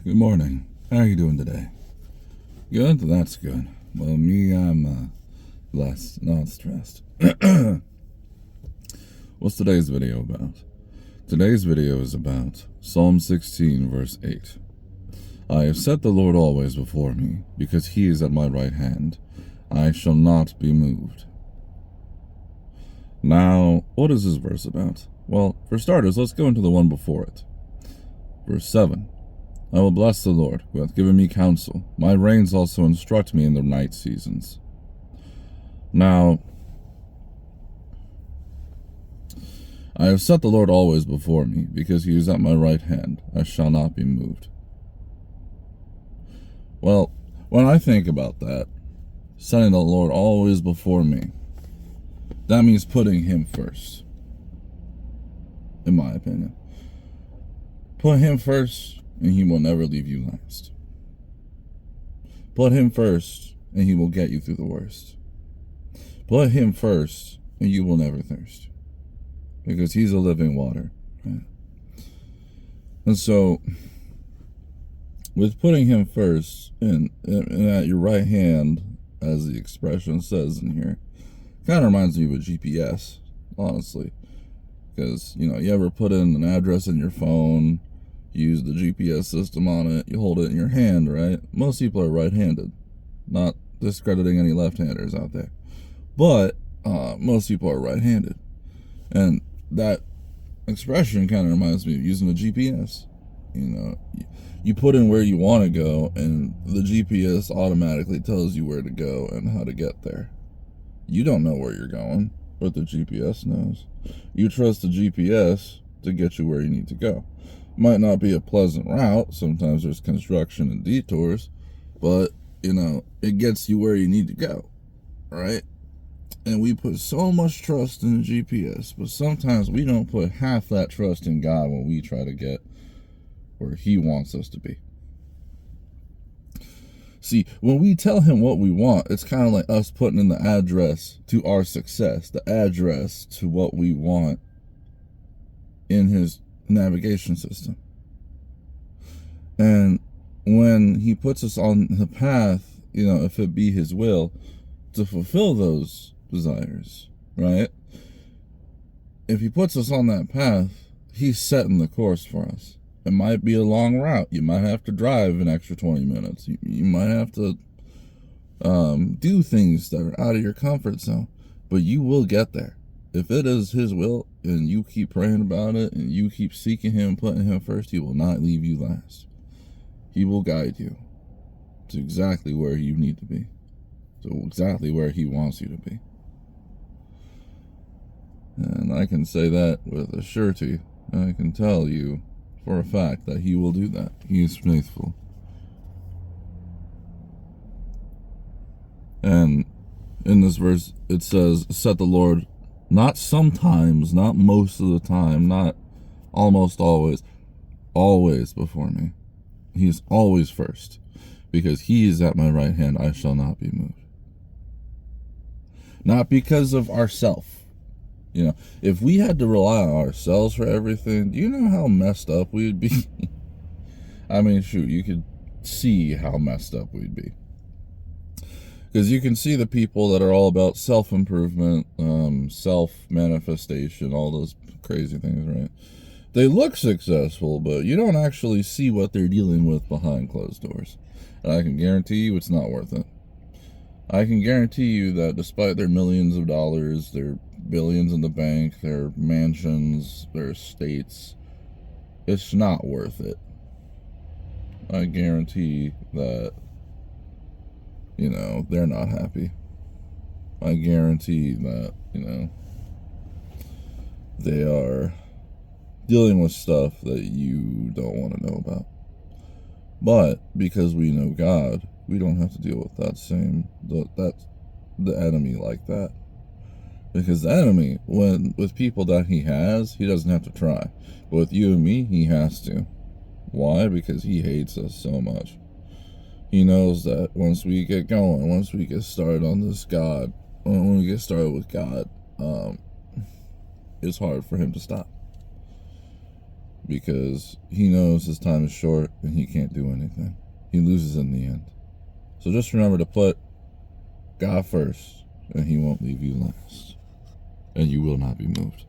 Good morning. How are you doing today? Good? That's good. Well, me, I'm blessed, not stressed. What's today's video about? Today's video is about Psalm 16, verse 8. I have set the Lord always before me, because he is at my right hand. I shall not be moved. Now, what is this verse about? Well, for starters, let's go into the one before it. Verse 7. I will bless the Lord, who hath given me counsel. My reins also instruct me in the night seasons. Now, I have set the Lord always before me, because he is at my right hand. I shall not be moved. Well, when I think about that, setting the Lord always before me, that means putting him first, in my opinion. Put him first, and he will never leave you last. Put him first, and he will get you through the worst. Put him first, and you will never thirst. Because he's a living water. Right? And so, with putting him first, and at your right hand, as the expression says in here, kind of reminds me of a GPS, honestly. Because, you ever put in an address in your phone, use the GPS system on it, you hold it in your hand, right? Most people are right-handed. Not discrediting any left-handers out there. But most people are right-handed. And that expression kind of reminds me of using a GPS. You put in where you want to go, and the GPS automatically tells you where to go and how to get there. You don't know where you're going, but the GPS knows. You trust the GPS to get you where you need to go. Might not be a pleasant route. Sometimes there's construction and detours, but it gets you where you need to go, right? And we put so much trust in the GPS, but sometimes we don't put half that trust in God when we try to get where he wants us to be. See, when we tell him what we want, it's kind of like us putting in the address to our success, the address to what we want in his navigation system. And when he puts us on the path, if it be his will, to fulfill those desires, right? If he puts us on that path, he's setting the course for us. It might be a long route. You might have to drive an extra 20 minutes. You might have to do things that are out of your comfort zone, but you will get there. If it is his will and you keep praying about it and you keep seeking him, putting him first, he will not leave you last. He will guide you to exactly where you need to be, to exactly where he wants you to be. And I can say that with a surety. I can tell you for a fact that he will do that. He is faithful. And in this verse, it says, set the Lord, not sometimes, not most of the time, not almost always before me. He is always first. Because he is at my right hand, I shall not be moved. Not because of ourself. If we had to rely on ourselves for everything, do you know how messed up we'd be? I mean, shoot, you could see how messed up we'd be. Because you can see the people that are all about self-improvement, self-manifestation, all those crazy things, right? They look successful, but you don't actually see what they're dealing with behind closed doors. And I can guarantee you it's not worth it. I can guarantee you that despite their millions of dollars, their billions in the bank, their mansions, their estates, it's not worth it. I guarantee that they're not happy. I guarantee that, they are dealing with stuff that you don't want to know about. But because we know God, we don't have to deal with the enemy like that. Because the enemy, with people that he has, he doesn't have to try. But with you and me, he has to. Why? Because he hates us so much. He knows that once we get going, once we get started on this God, when we get started with God, it's hard for him to stop. because he knows his time is short and he can't do anything. He loses in the end. So just remember to put God first, and he won't leave you last. And you will not be moved.